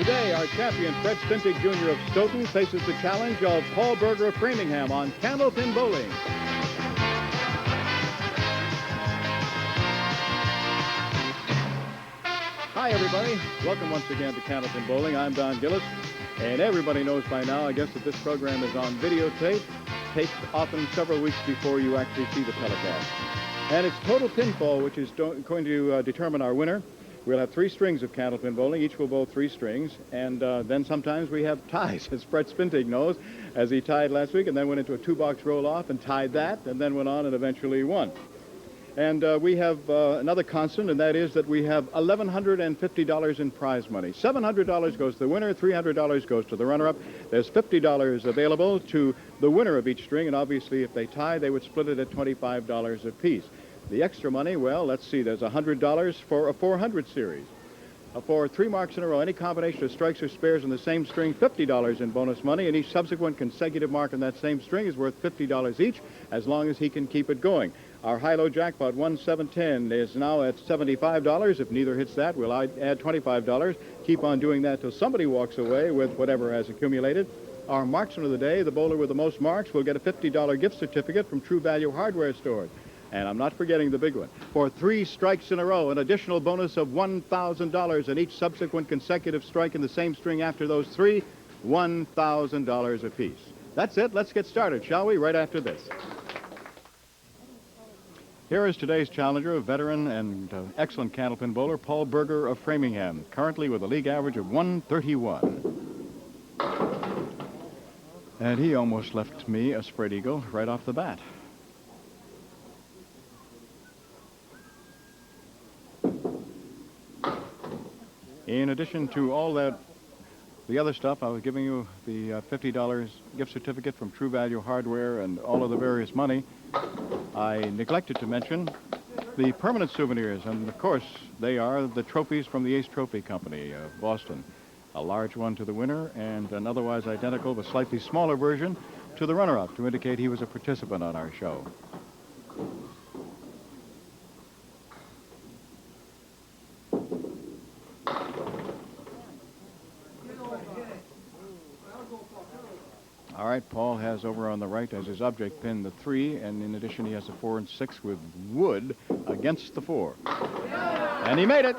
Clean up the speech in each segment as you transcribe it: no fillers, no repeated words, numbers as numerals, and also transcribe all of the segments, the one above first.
Today, our champion, Fred Spintig Jr. of Stoughton, faces the challenge of Paul Berger of Framingham on Candlepin Bowling. Hi, everybody. Welcome once again to Candlepin Bowling. I'm Don Gillis, and everybody knows by now, I guess, that this program is on videotape. Takes often several weeks before you actually see the telecast. And it's total pinfall, which is going to determine our winner. We'll have 3 strings of Candlepin Bowling. Each will bowl 3 strings. And then sometimes we have ties, as Fred Spintig knows, as he tied last week and then went into a 2-box roll-off and tied that and then went on and eventually won. And we have another constant, and that is that we have $1,150 in prize money. $700 goes to the winner, $300 goes to the runner-up. There's $50 available to the winner of each string, and obviously if they tie, they would split it at $25 apiece. The extra money, well, let's see, there's $100 for a 400 series. For 3 marks in a row, any combination of strikes or spares in the same string, $50 in bonus money, and each subsequent consecutive mark in that same string is worth $50 each, as long as he can keep it going. Our high-low jackpot, 1-7-10, is now at $75. If neither hits that, we'll add $25. Keep on doing that till somebody walks away with whatever has accumulated. Our marksman of the day, the bowler with the most marks, will get a $50 gift certificate from True Value Hardware Stores. And I'm not forgetting the big one. For 3 strikes in a row, an additional bonus of $1,000, and each subsequent consecutive strike in the same string after those 3, $1,000 apiece. That's it. Let's get started, shall we? Right after this. Here is today's challenger, a veteran and excellent Candlepin bowler, Paul Berger of Framingham, currently with a league average of 131. And he almost left me a spread eagle right off the bat. In addition to all that, the other stuff, I was giving you the $50 gift certificate from True Value Hardware and all of the various money. I neglected to mention the permanent souvenirs, and of course, they are the trophies from the Ace Trophy Company of Boston. A large one to the winner and an otherwise identical but slightly smaller version to the runner-up to indicate he was a participant on our show. All right, Paul has over on the right as his object pin the 3, and in addition he has a 4 and 6 with wood against the 4. And he made it.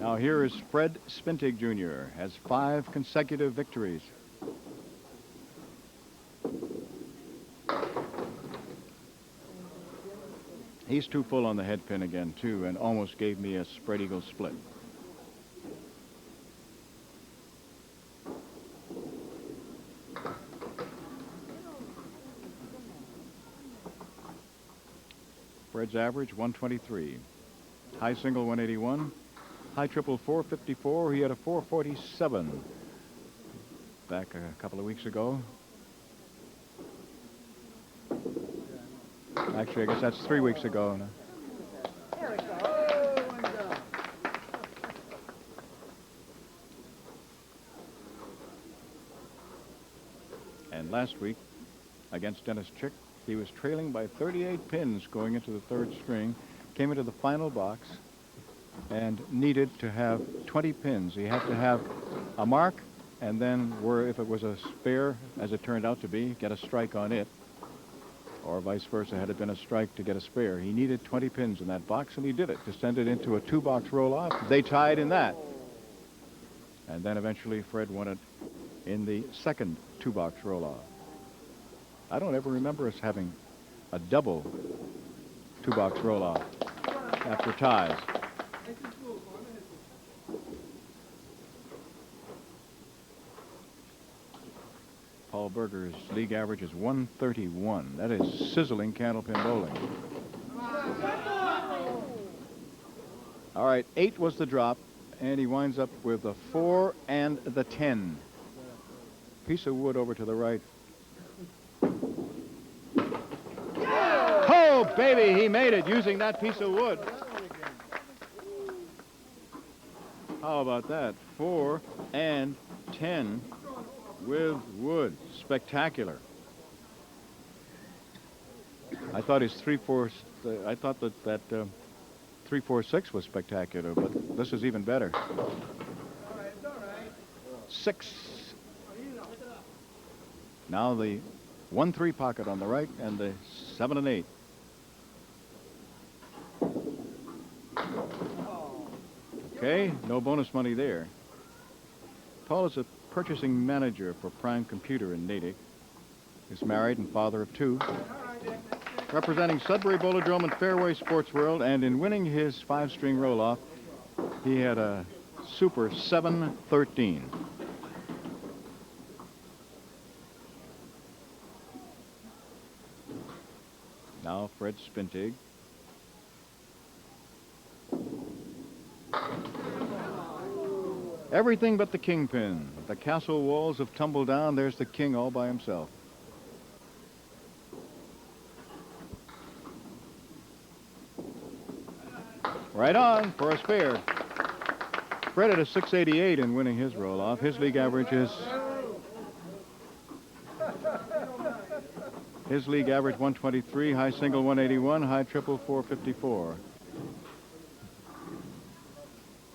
Now here is Fred Spintig Jr. has 5 consecutive victories. He's too full on the head pin again, too, and almost gave me a spread eagle split. Fred's average, 123. High single, 181. High triple, 454. He had a 447 back a couple of weeks ago. Actually, I guess that's 3 weeks ago. There we go. And last week, against Dennis Chick, he was trailing by 38 pins going into the 3rd string, came into the final box, and needed to have 20 pins. He had to have a mark, and then, if it was a spare, as it turned out to be, get a strike on it. Or vice versa, had it been a strike to get a spare. He needed 20 pins in that box, and he did it to send it into a 2-box roll-off. They tied in that. And then eventually Fred won it in the 2nd 2-box roll-off. I don't ever remember us having a double 2-box roll-off after ties. Paul Berger's league average is 131. That is sizzling Candlepin bowling. All right, 8 was the drop, and he winds up with a 4 and the 10. Piece of wood over to the right. Oh, baby, he made it using that piece of wood. How about that? 4 and 10. with wood. Spectacular. I thought his 3-4. I thought that 3-4-6 was spectacular, but this is even better. 6. Now the 1-3 pocket on the right and the 7 and 8. Okay, no bonus money there. Paul is a purchasing manager for Prime Computer in Natick. He's married and father of 2. Representing Sudbury Bolodrome and Fairway Sports World, and in winning his 5-string roll-off, he had a super 7-13. Now Fred Spintig. Everything but the kingpin. The castle walls have tumbled down. There's the king all by himself. Right on for a spare. Fred at a 688 in winning his roll-off. His league average is... His league average 123, high single 181, high triple 454.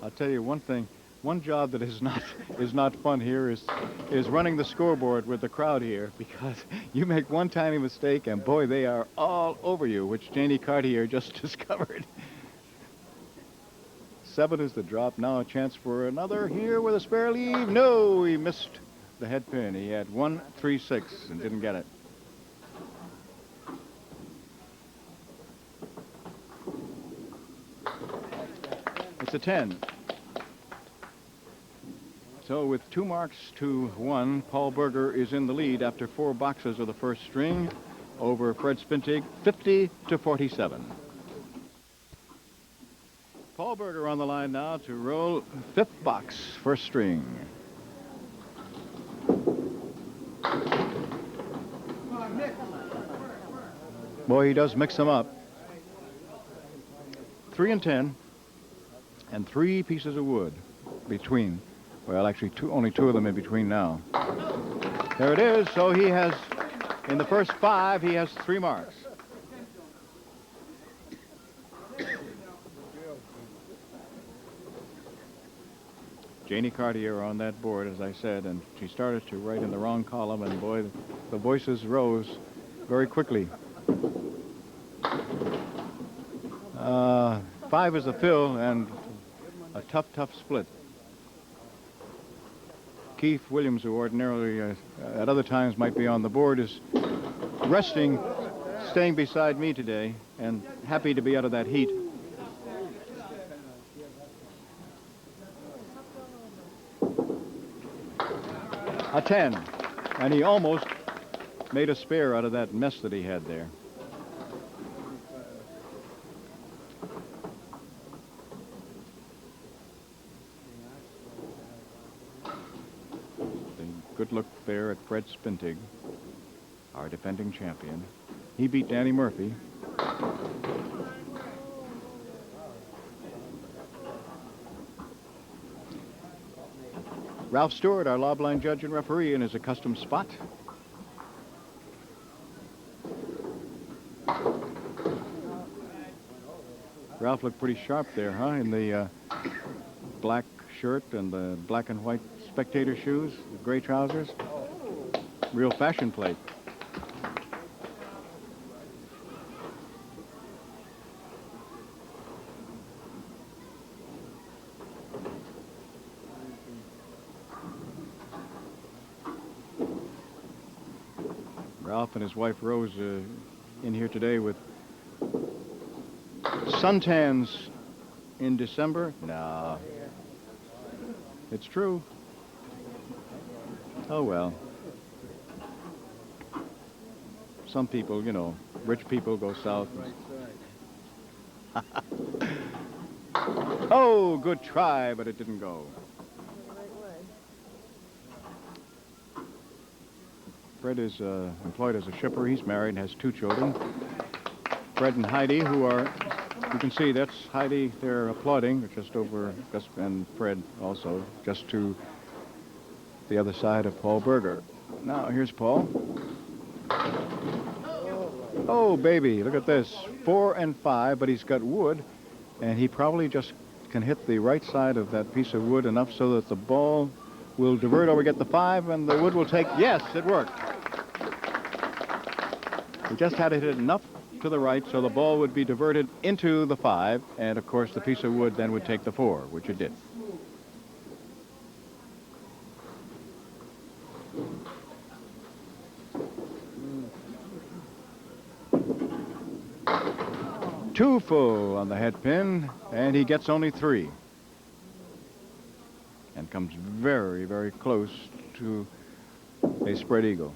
I'll tell you one thing. One job that is not fun here is running the scoreboard with the crowd here, because you make one tiny mistake and boy, they are all over you, which Janie Cartier just discovered. 7 is the drop. Now a chance for another here with a spare leave. No, he missed the head pin. He had 1-3-6 and didn't get it. It's a 10. So with 2 marks to 1, Paul Berger is in the lead after 4 boxes of the first string over Fred Spintig, 50-47. Paul Berger on the line now to roll 5th box, first string. Boy, he does mix them up. 3 and 10, and 3 pieces of wood between. Well, actually, only 2 of them in between now. There it is. So he has, in the first 5, he has 3 marks. Janie Cartier on that board, as I said, and she started to write in the wrong column, and boy, the voices rose very quickly. 5 is the fill, and a tough split. Keith Williams, who ordinarily at other times might be on the board, is resting, staying beside me today, and happy to be out of that heat. A 10, and he almost made a spare out of that mess that he had there. Good look there at Fred Spintig, our defending champion. He beat Danny Murphy. Ralph Stewart, our lob line judge and referee, in his accustomed spot. Ralph looked pretty sharp there, huh? In the black shirt and the black and white spectator shoes, the gray trousers. Real fashion plate. Ralph and his wife Rose in here today with suntans in December. No. It's true. Oh, well. Some people, you know, rich people go south. Oh, good try, but it didn't go. Fred is employed as a shipper. He's married and has 2 children. Fred and Heidi, who are, you can see that's Heidi, they're applauding just over, and Fred also, just to the other side of Paul Berger. Now, here's Paul. Oh, baby, look at this. 4 and 5, but he's got wood, and he probably just can hit the right side of that piece of wood enough so that the ball will divert over, get the 5, and the wood will take... Yes, it worked. He just had to hit it enough to the right so the ball would be diverted into the 5, and, of course, the piece of wood then would take the 4, which it did. Two full on the head pin, and he gets only 3. And comes very, very close to a spread eagle.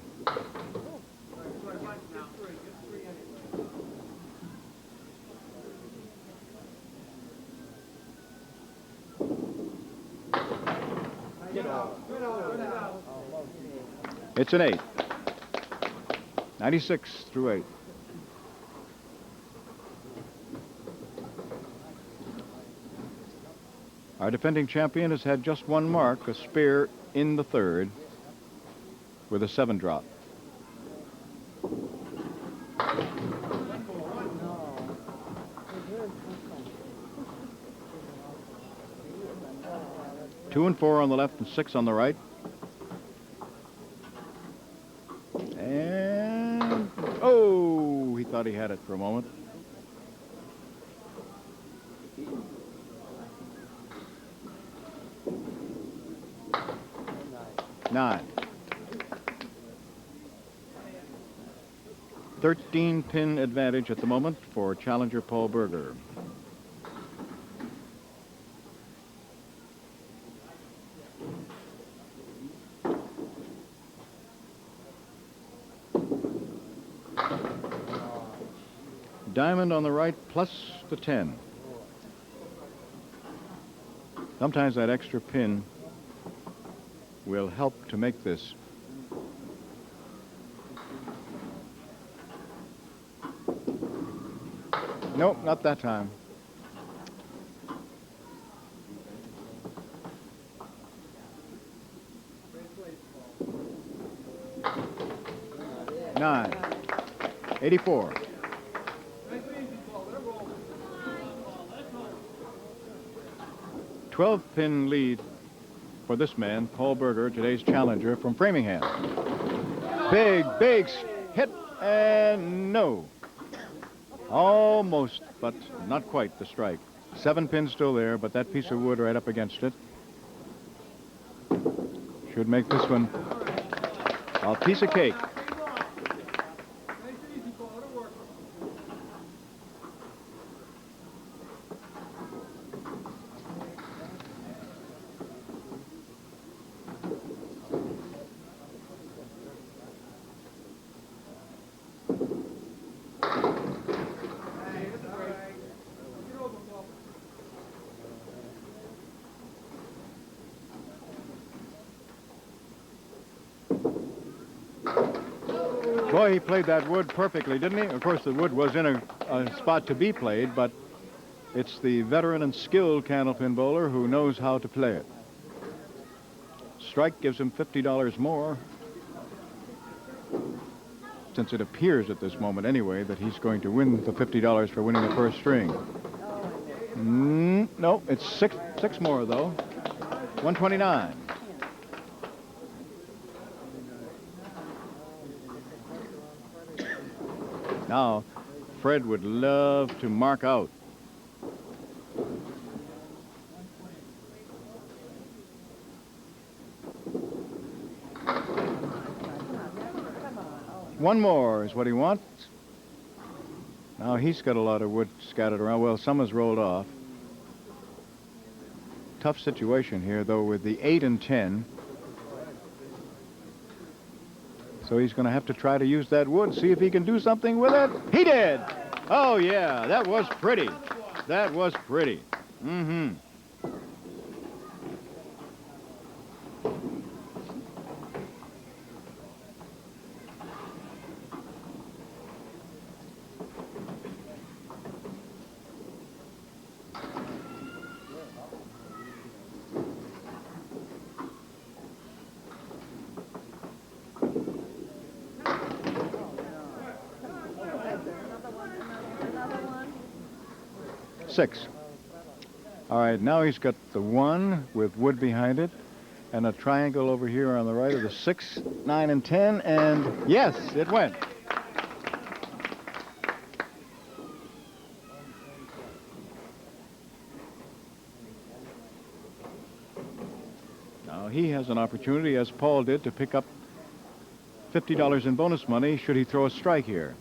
It's an 8. 96 through 8. Our defending champion has had just one mark, a spear in the 3rd, with a 7 drop. Two and 4 on the left and 6 on the right. And, oh, he thought he had it for a moment. Nine. 13-pin advantage at the moment for challenger Paul Berger. Diamond on the right plus the 10. Sometimes that extra pin will help to make this. Nope, not that time. Nine. 84. Twelve-pin lead for this man, Paul Berger, today's challenger from Framingham. Big, big hit, and no. Almost, but not quite the strike. 7 pins still there, but that piece of wood right up against it should make this one a piece of cake. Boy, he played that wood perfectly, didn't he? Of course, the wood was in a spot to be played, but it's the veteran and skilled candlepin bowler who knows how to play it. Strike gives him $50 more, since it appears at this moment anyway that he's going to win the $50 for winning the first string. No, it's six more, though. 129. Now, Fred would love to mark out. One more is what he wants. Now, he's got a lot of wood scattered around. Well, some has rolled off. Tough situation here, though, with the 8 and 10. So he's going to have to try to use that wood, see if he can do something with it. He did! Oh, yeah, that was pretty. That was pretty. Mm-hmm. 6. All right, now he's got the 1 with wood behind it and a triangle over here on the right of the 6, 9, and 10, and yes, it went. Now he has an opportunity, as Paul did, to pick up $50 in bonus money should he throw a strike here.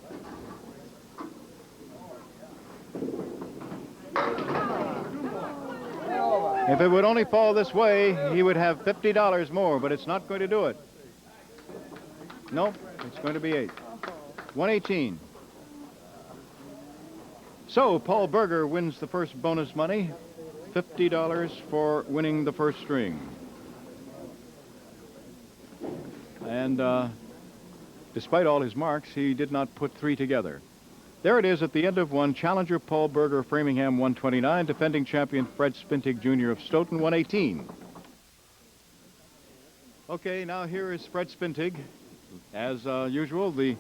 If it would only fall this way, he would have $50 more, but it's not going to do it. Nope, it's going to be 8. 118. So Paul Berger wins the first bonus money, $50 for winning the first string. And despite all his marks, he did not put 3 together. There it is at the end of 1. Challenger Paul Berger of Framingham, 129. Defending champion Fred Spintig Jr. of Stoughton, 118. Okay, now here is Fred Spintig. As usual, the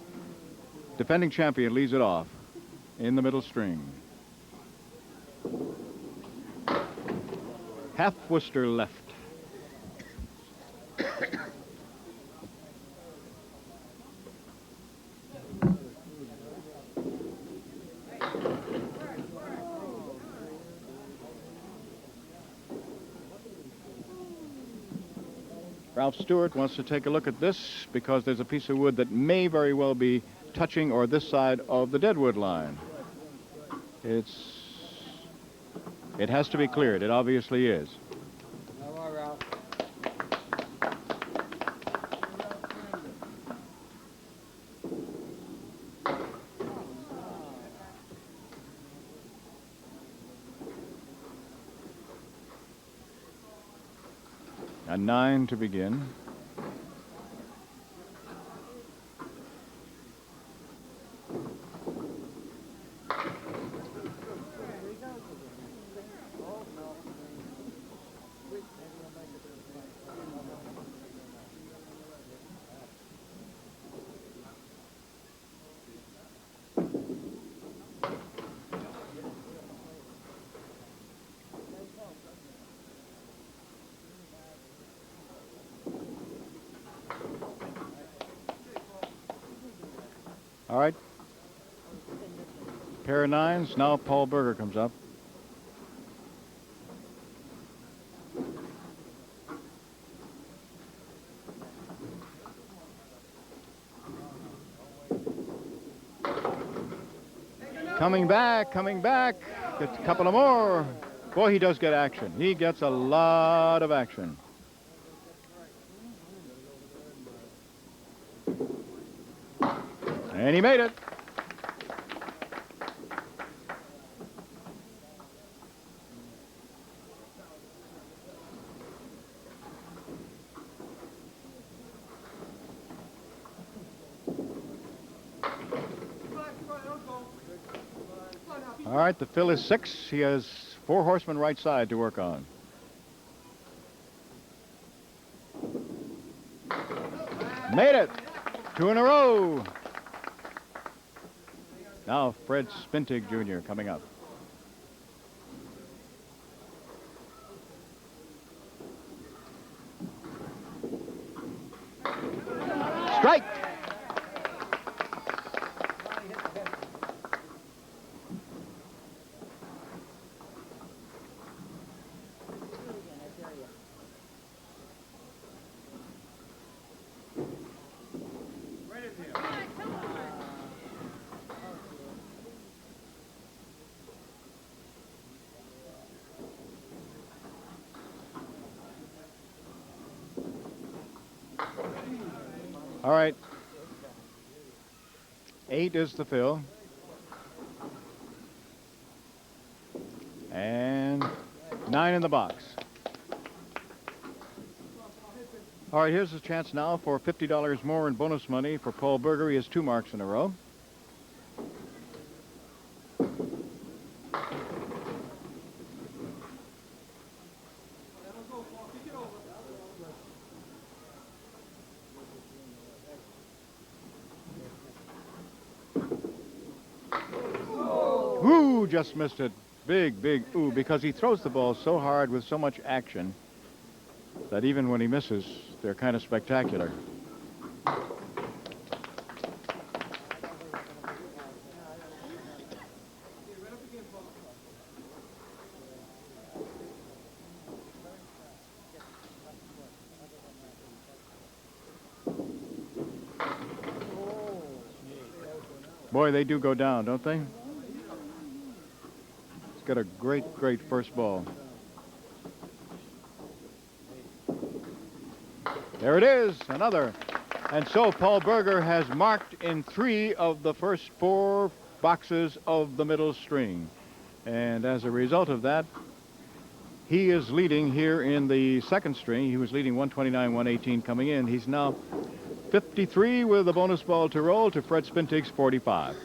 defending champion leads it off in the middle string. Half Worcester left. Ralph Stewart wants to take a look at this because there's a piece of wood that may very well be touching or this side of the deadwood line. It has to be cleared. It obviously is. A 9 to begin. All right. Pair of 9s. Now Paul Berger comes up. Coming back, coming back. Gets a couple of more. Boy, he does get action. He gets a lot of action. And he made it. All right, the fill is 6. He has 4 horsemen right side to work on. Made it. 2 in a row. Now Fred Spintig Jr. coming up. Strike. All right. 8 is the fill. And 9 in the box. All right, here's a chance now for $50 more in bonus money for Paul Berger. He has 2 marks in a row. Ooh, just missed it. Big, big ooh, because he throws the ball so hard with so much action that even when he misses, they're kind of spectacular. Boy, they do go down, don't they? It's got a great, great first ball. There it is, another. And so Paul Berger has marked in 3 of the first 4 boxes of the middle string. And as a result of that, he is leading here in the second string. He was leading 129, 118 coming in. He's now 53 with a bonus ball to roll to Fred Spintig's 45.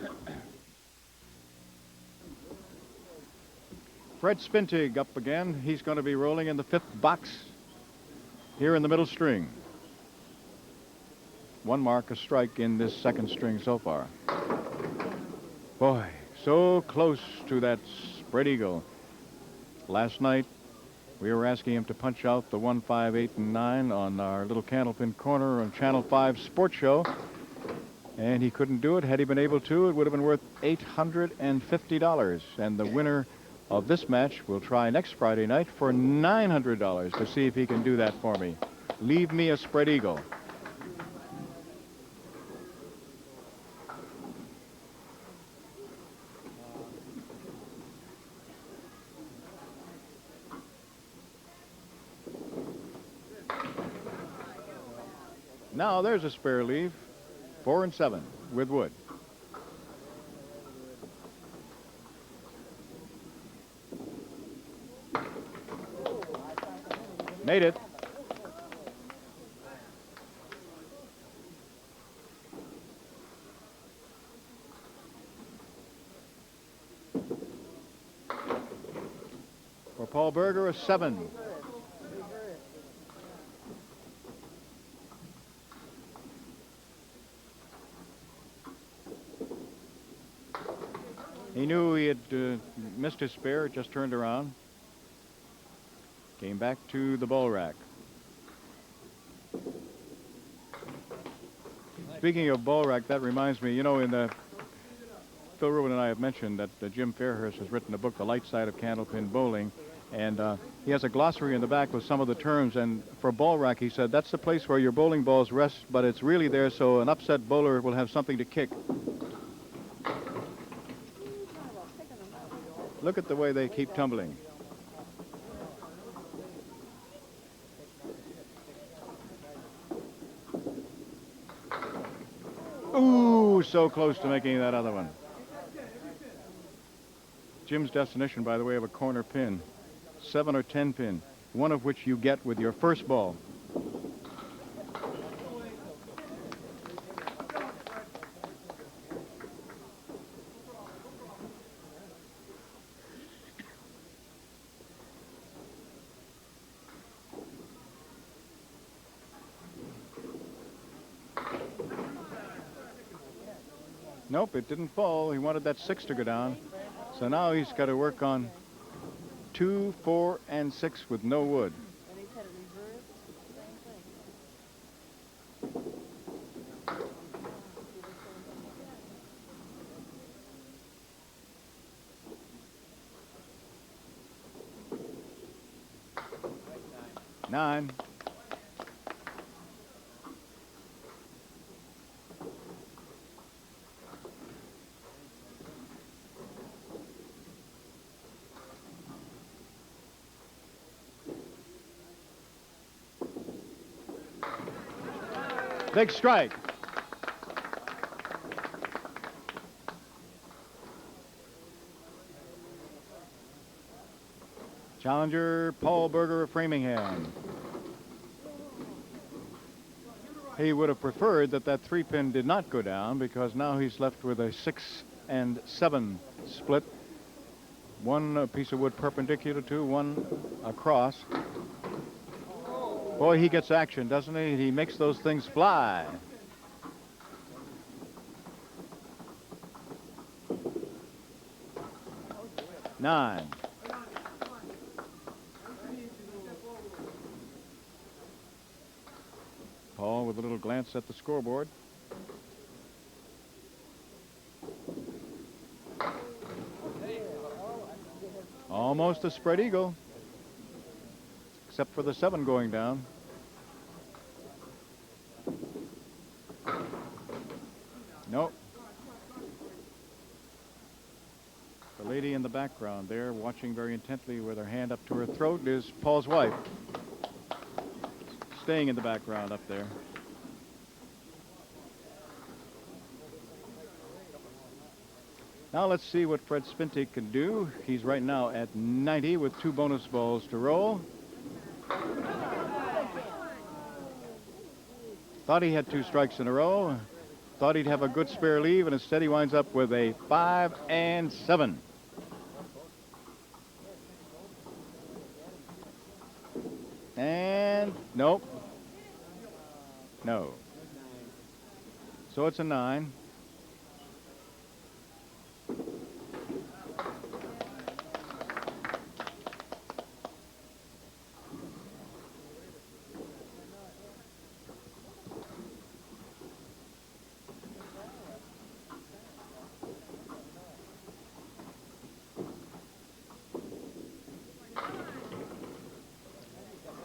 Fred Spintig up again. He's going to be rolling in the 5th box here in the middle string. 1 mark, a strike in this second string so far. Boy, so close to that spread eagle. Last night, we were asking him to punch out the 1, 5, 8, and 9 on our little Candlepin corner on Channel 5 sports show. And he couldn't do it. Had he been able to, it would have been worth $850. And the winner of this match will try next Friday night for $900 to see if he can do that for me. Leave me a spread eagle. Now there's a spare leave, 4 and 7 with wood. Made it. For Paul Berger, a 7. He knew he had missed his spare, just turned around. Came back to the ball rack. Speaking of ball rack, that reminds me, you know, Phil Rubin and I have mentioned that Jim Fairhurst has written a book, The Light Side of Candlepin Bowling, and he has a glossary in the back with some of the terms, and for ball rack, he said, that's the place where your bowling balls rest, but it's really there so an upset bowler will have something to kick. Look at the way they keep tumbling. Ooh, so close to making that other one. Jim's definition, by the way, of a corner pin, 7 or 10 pin, one of which you get with your first ball. Nope, it didn't fall. He wanted that 6 to go down. So now he's got to work on 2, 4, and 6 with no wood. And he's had it reversed. Same thing. 9. Big strike. Challenger, Paul Berger of Framingham. He would have preferred that 3-pin did not go down because now he's left with a 6 and 7 split. 1 piece of wood perpendicular to, 1 across. Boy, he gets action, doesn't he? He makes those things fly. 9. Paul with a little glance at the scoreboard. Almost a spread eagle, except for the 7 going down. Nope. The lady in the background there, watching very intently with her hand up to her throat, is Paul's wife. Staying in the background up there. Now let's see what Fred Spintig can do. He's right now at 90 with 2 bonus balls to roll. Thought he had 2 strikes in a row. Thought he'd have a good spare leave, and instead he winds up with a 5 and 7. And nope. No. So it's a 9.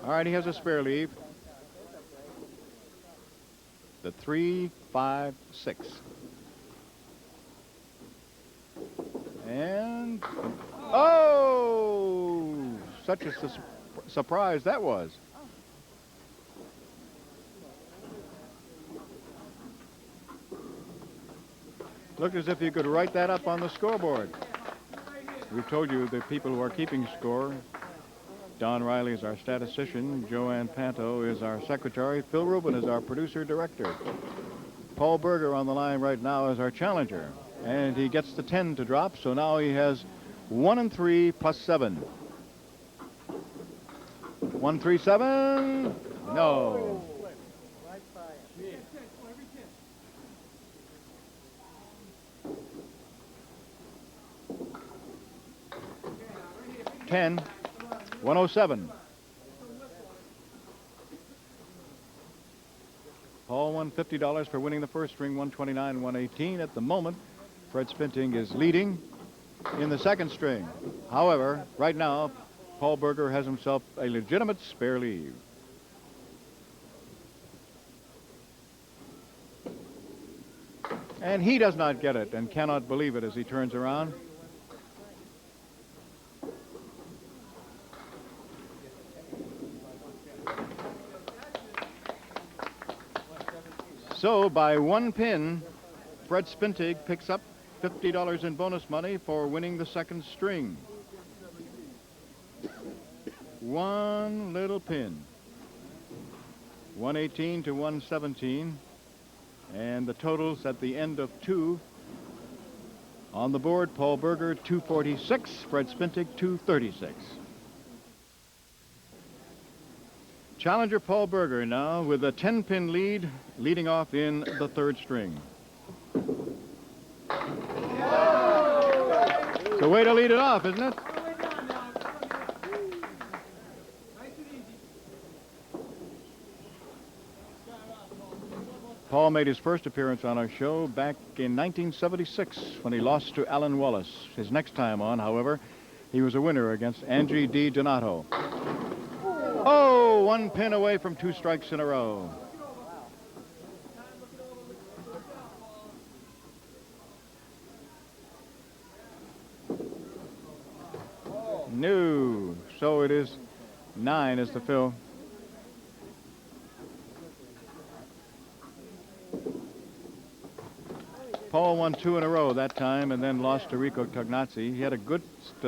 All right, he has a spare leave. The 3, 5, 6. And oh, such a surprise that was. Looked as if you could write that up on the scoreboard. We've told you the people who are keeping score. Don Riley is our statistician. Joanne Panto is our secretary. Phil Rubin is our producer-director. Paul Berger on the line right now is our challenger. And he gets the 10 to drop, so now he has 1 and 3 plus 7. 1, 3, 7. No. 10. 107. Paul won $50 for winning the first string, 129, 118. At the moment, Fred Spintig is leading in the second string. However, right now, Paul Berger has himself a legitimate spare leave. And he does not get it and cannot believe it as he turns around. So, by 1 pin, Fred Spintig picks up $50 in bonus money for winning the second string. 1 little pin. 118 to 117. And the totals at the end of 2. On the board, Paul Berger, 246. Fred Spintig, 236. Challenger Paul Berger now with a 10-pin lead, leading off in the third string. It's a way to lead it off, isn't it? Paul made his first appearance on our show back in 1976 when he lost to Alan Wallace. His next time on, however, he was a winner against Angie Di Donato. Oh, 1 pin away from 2 strikes in a row. No. So it is 9 is the fill. Paul won 2 in a row that time and then lost to Rico Tognazzi. He had a good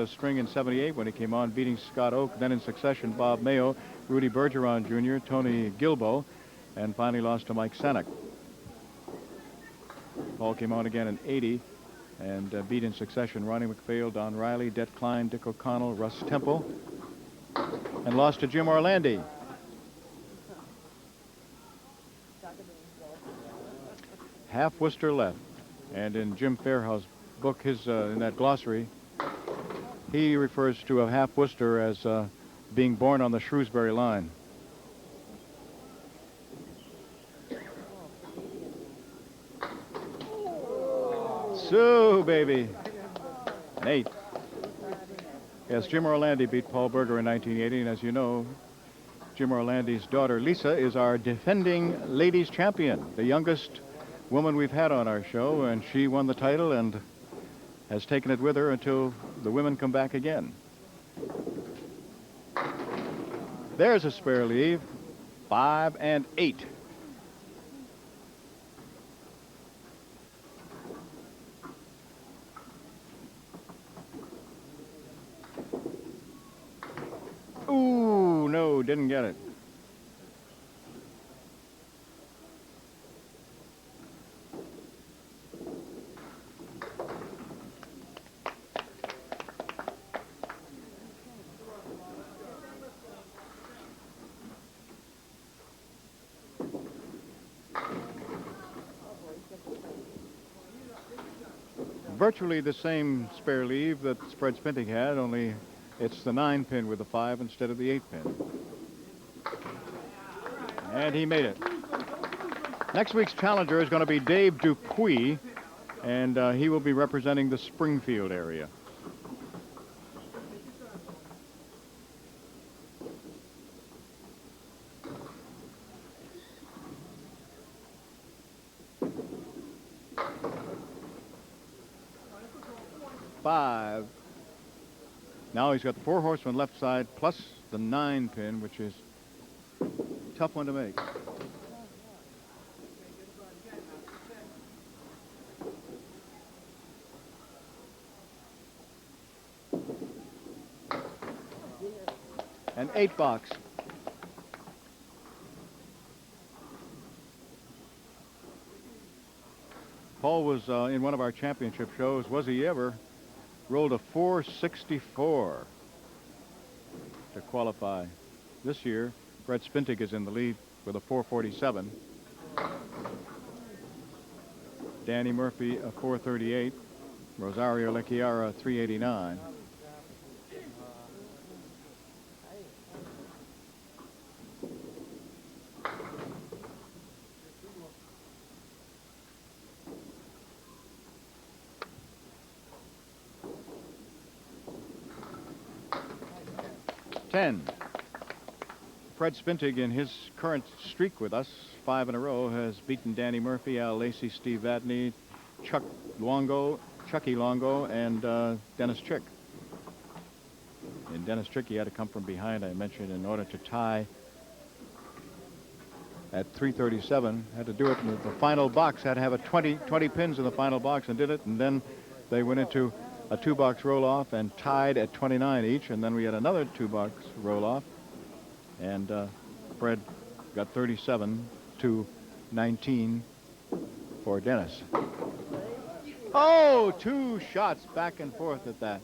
string in 78 when he came on, beating Scott Oak. Then in succession, Bob Mayo, Rudy Bergeron Jr., Tony Gilbo, and finally lost to Mike Senek. Paul came on again in 80 and beat in succession Ronnie McPhail, Don Riley, Det Klein, Dick O'Connell, Russ Temple, and lost to Jim Orlandi. Half Worcester left. And in Jim Fairhouse's book, in that glossary, He refers to a half Worcester as being born on the Shrewsbury line. Sue, baby. An 8. Yes, Jim Orlandi beat Paul Berger in 1980, and as you know, Jim Orlandi's daughter, Lisa, is our defending ladies champion, the youngest woman we've had on our show, and she won the title and has taken it with her until the women come back again. There's a spare leave, 5 and 8. Ooh, no, didn't get it. Virtually the same spare leave that Fred Spintig had, only it's the 9-pin with the 5 instead of the 8-pin. And he made it. Next week's challenger is going to be Dave Dupuy, and he will be representing the Springfield area. Five. Now he's got the 4 horsemen left side plus the 9-pin, which is a tough one to make. An 8 box. Paul was in one of our championship shows. Was he ever? Rolled a 464 to qualify. This year, Fred Spintig is in the lead with a 447. Danny Murphy, a 438. Rosario Lecchiara, 389. Fred Spintig, in his current streak with us, 5 in a row, has beaten Danny Murphy, Al Lacey, Steve Vadney, Chucky Longo, and Dennis Chick. And Dennis Chick, he had to come from behind, I mentioned, in order to tie at 337. Had to do it in the final box, had to have a 20 pins in the final box, and did it. And then they went into a 2-box roll-off and tied at 29 each, and then we had another 2-box roll-off, and Fred got 37 to 19 for Dennis. Oh, 2 shots back and forth at that.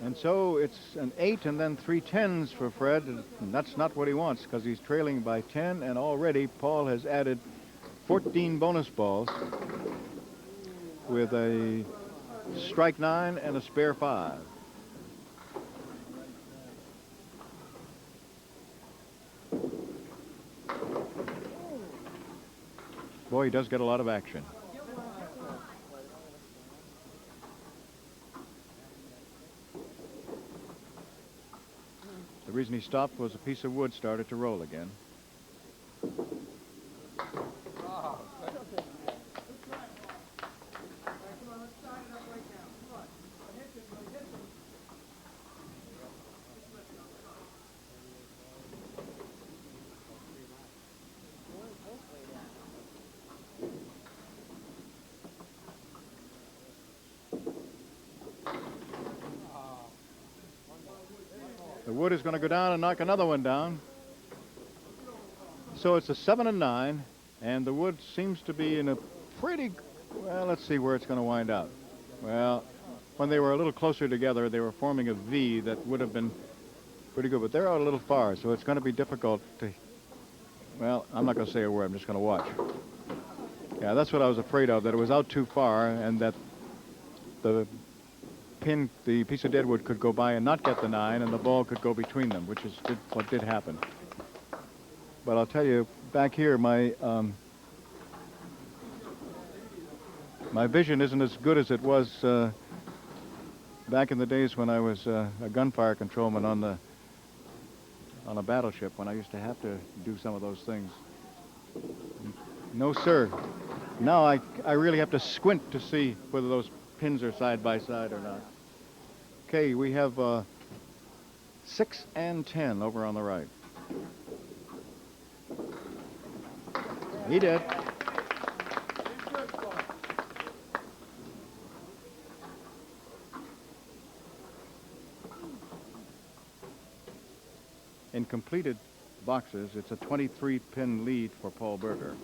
And so it's an 8 and then 3 10s for Fred, and that's not what he wants because he's trailing by 10, and already Paul has added 14 bonus balls with a strike 9 and a spare 5. Boy, he does get a lot of action. The reason he stopped was a piece of wood started to roll again. The wood is going to go down and knock another one down. So it's a 7 and 9, and the wood seems to be in a pretty, well, let's see where it's going to wind up. Well, when they were a little closer together, they were forming a V that would have been pretty good. But they're out a little far, so it's going to be difficult to... Well, I'm not going to say a word. I'm just going to watch. Yeah, that's what I was afraid of, that it was out too far and that the piece of deadwood could go by and not get the 9, and the ball could go between them, which is what did happen. But I'll tell you, back here, my vision isn't as good as it was back in the days when I was a gunfire controlman on a battleship, when I used to have to do some of those things. No, sir. Now I really have to squint to see whether those pins are side by side or not. Okay, we have 6 and 10 over on the right. He did. In completed boxes, it's a 23-pin lead for Paul Berger.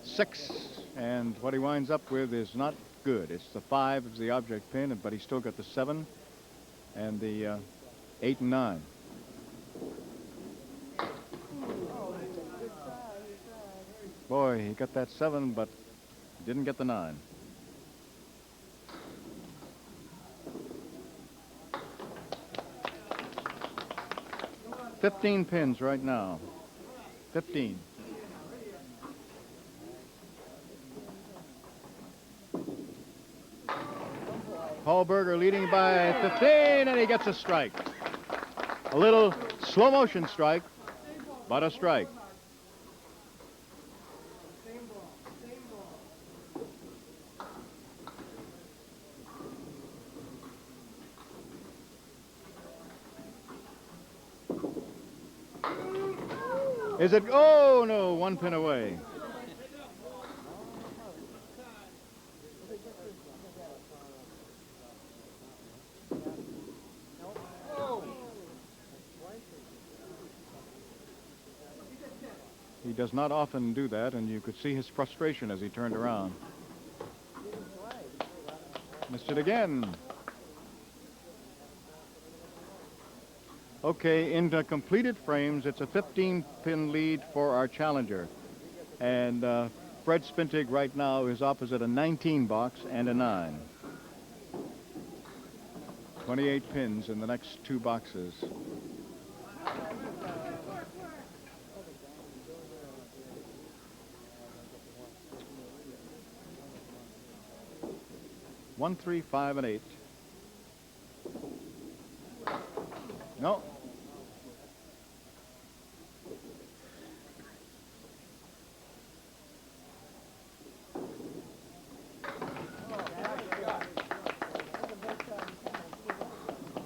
Six, and what he winds up with is not good. It's the 5 is the object pin, but he's still got the 7 and the 8 and 9. Boy, he got that 7, but didn't get the 9. $15 pins right now. 15. Paul Berger leading by 15, and he gets a strike. A little slow motion strike, but a strike. Is it? Oh, no, 1 pin away. He does not often do that, and you could see his frustration as he turned around. Missed it again. Okay, into completed frames, it's a 15-pin lead for our challenger. And Fred Spintig right now is opposite a 19 box and a 9. 28 pins in the next 2 boxes. One, 3, 5, and 8. No.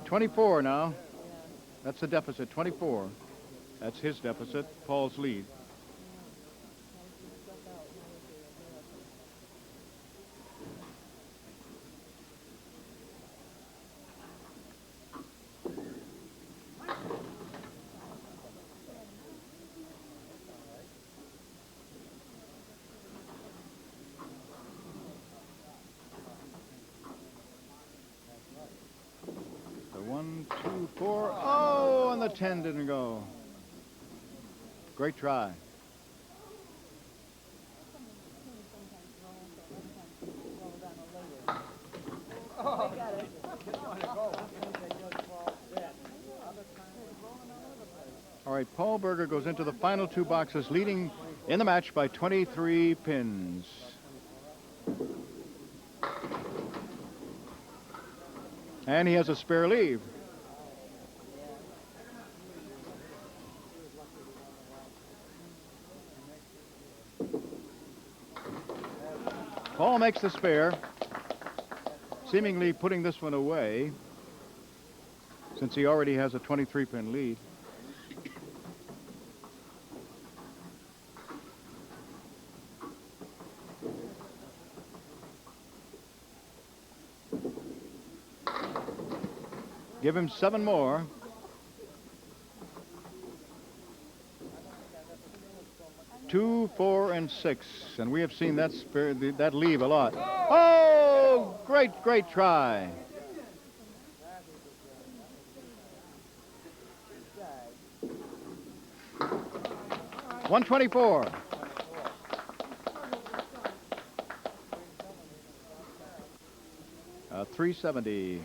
$24 now. That's the deficit, 24. That's his deficit, Paul's lead. The 1, 2, 4. Oh, and the 10 didn't go. Great try. All right, Paul Berger goes into the final 2 boxes, leading in the match by 23 pins. And he has a spare leave. Paul makes the spare, seemingly putting this one away, since he already has a 23-pin lead. Give him 7 more. 2, 4, and 6. And we have seen that leave a lot. Oh, great try. $124. $370.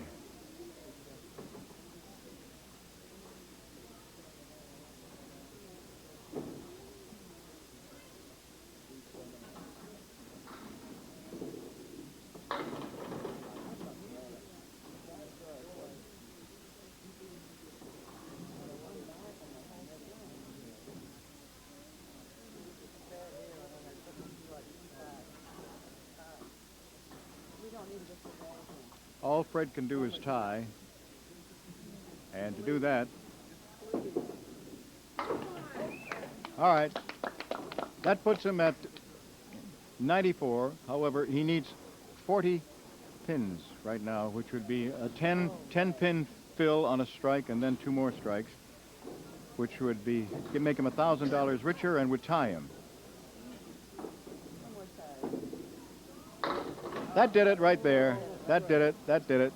All Fred can do is tie. And to do that, all right, that puts him at 94. However, he needs 40 pins right now, which would be a 10-pin fill on a strike and then 2 more strikes, which would make him $1,000 richer and would tie him. That did it right there. That did it. That did it.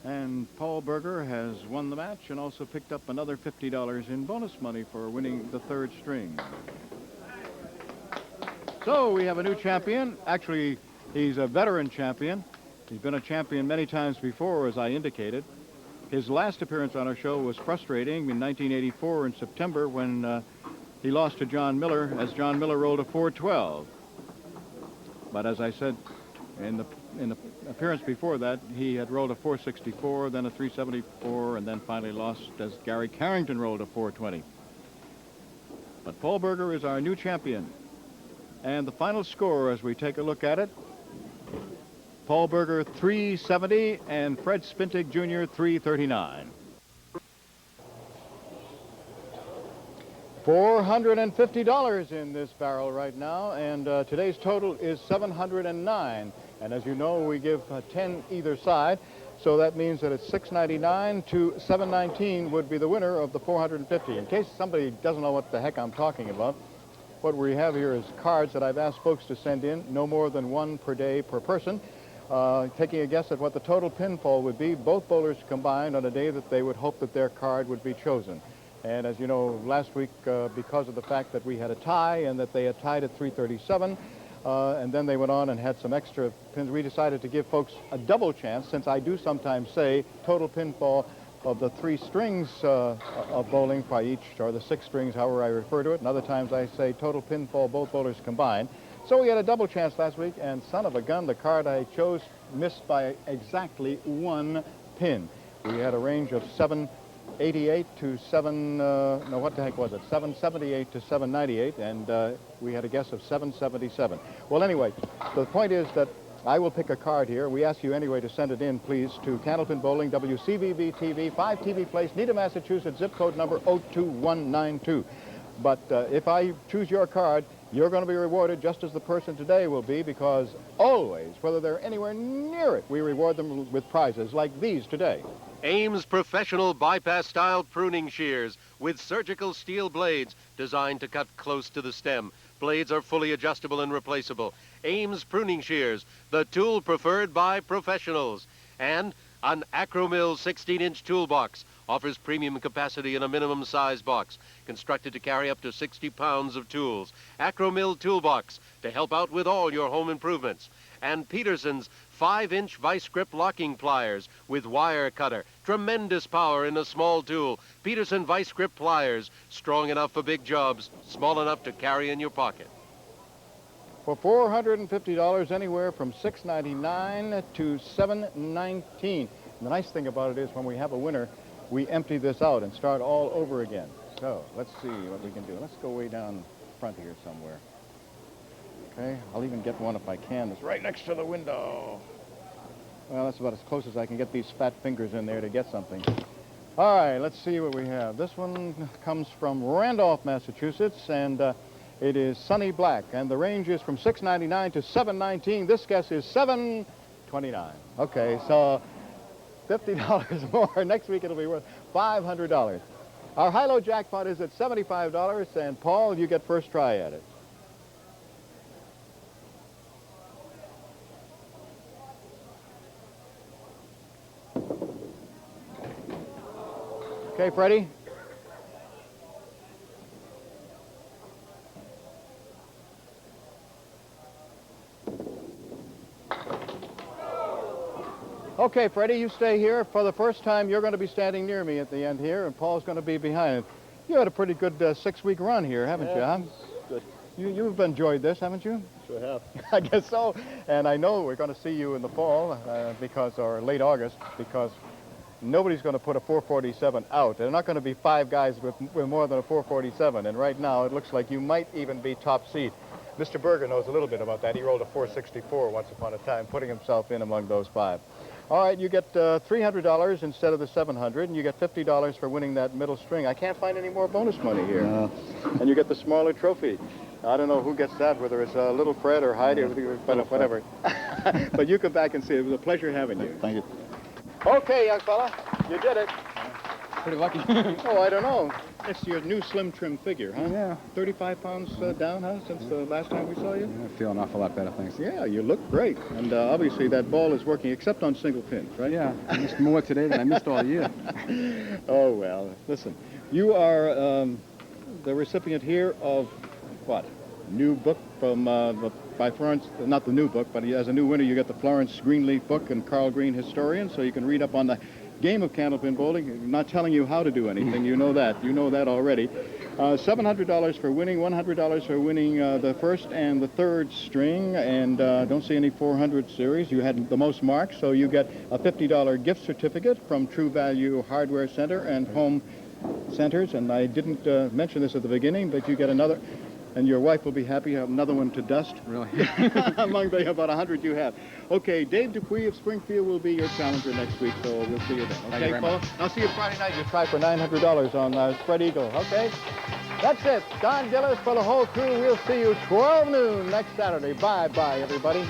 And Paul Berger has won the match and also picked up another $50 in bonus money for winning the 3rd string. So we have a new champion. Actually, he's a veteran champion. He's been a champion many times before, as I indicated. His last appearance on our show was frustrating in 1984 in September when he lost to John Miller, as John Miller rolled a 412. But as I said in the appearance before that, he had rolled a 464, then a 374, and then finally lost as Gary Carrington rolled a 420. But Paul Berger is our new champion. And the final score, as we take a look at it, Paul Berger 370 and Fred Spintig Jr. 339. $450 in this barrel right now, and today's total is 709. And as you know, we give 10 either side, so that means that it's 699 to 719 would be the winner of the 450. In case somebody doesn't know what the heck I'm talking about, what we have here is cards that I've asked folks to send in, no more than 1 per day per person. Taking a guess at what the total pinfall would be, both bowlers combined on a day that they would hope that their card would be chosen. And as you know, last week, because of the fact that we had a tie and that they had tied at 337, and then they went on and had some extra pins, we decided to give folks a double chance, since I do sometimes say total pinfall of the 3 strings of bowling by each, or the 6 strings, however I refer to it, and other times I say total pinfall, both bowlers combined. So we had a double chance last week, and son of a gun, the card I chose missed by exactly 1 pin. We had a range of 788 to 778 to 798, and we had a guess of 777. Well, anyway, the point is that I will pick a card here. We ask you anyway to send it in, please, to Candlepin Bowling, WCVB-TV, 5 TV Place, Needham, Massachusetts, zip code number 02192. But if I choose your card, you're going to be rewarded just as the person today will be, because always, whether they're anywhere near it, we reward them with prizes like these today. Ames professional bypass-style pruning shears with surgical steel blades designed to cut close to the stem. Blades are fully adjustable and replaceable. Ames pruning shears, the tool preferred by professionals. And an Acromill 16-inch toolbox offers premium capacity in a minimum size box, constructed to carry up to 60 pounds of tools. Acromill toolbox to help out with all your home improvements. And Peterson's 5-inch vice grip locking pliers with wire cutter. Tremendous power in a small tool. Peterson vice grip pliers, strong enough for big jobs, small enough to carry in your pocket. For $450, anywhere from $699 to $719. And the nice thing about it is when we have a winner, we empty this out and start all over again. So let's see what we can do. Let's go way down front here somewhere. Okay, I'll even get one if I can. It's right next to the window. Well, that's about as close as I can get these fat fingers in there to get something. All right, let's see what we have. This one comes from Randolph, Massachusetts, and It is Sunny Black, and the range is from $6.99 to $7.19. This guess is $7.29. Okay, so $50 more. Next week it'll be worth $500. Our high-low jackpot is at $75, and Paul, you get first try at it. Okay, Freddie? Okay, Freddie, you stay here. For the first time, you're going to be standing near me at the end here, and Paul's going to be behind. You had a pretty good 6-week run here, haven't you, huh? Good. You've enjoyed this, haven't you? Sure have. I guess so. And I know we're going to see you in the fall or late August, because nobody's going to put a 447 out. There are not going to be 5 guys with more than a 447. And right now, it looks like you might even be top seed. Mr. Berger knows a little bit about that. He rolled a 464 once upon a time, putting himself in among those 5. All right, you get $300 instead of the $700, and you get $50 for winning that middle string. I can't find any more bonus money here. No. And you get the smaller trophy. I don't know who gets that, whether it's little Fred or Heidi, but whatever. But you come back and see. It was a pleasure having you. Thank you. Okay, young fella, you did it. Pretty lucky. Oh, I don't know. It's your new slim trim figure, huh? Yeah. 35 pounds down, huh, since the last time we saw you? I feel an awful lot better, thanks. Yeah, you look great. And obviously that ball is working, except on single pins, right? Yeah, I missed more today than I missed all year. Oh, well, listen. You are the recipient here of what? New book from by Florence, not the new book, but as a new winner you get the Florence Greenleaf book and Carl Green Historian, so you can read up on the game of Candlepin Bowling. I'm not telling you how to do anything. You know that. You know that already. $700 for winning, $100 for winning the first and the third string, and don't see any 400 series. You had the most marks, so you get a $50 gift certificate from True Value Hardware Center and Home Centers, and I didn't mention this at the beginning, but you get another. And your wife will be happy. You have another one to dust. Really? Among the about 100 you have. Okay, Dave Dupuy of Springfield will be your challenger next week, so we'll see you then. Thank you very Paul? much. I'll see you Friday night. You try for $900 on Spread Eagle, okay? That's it. Don Gillis for the whole crew. We'll see you 12 noon next Saturday. Bye-bye, everybody.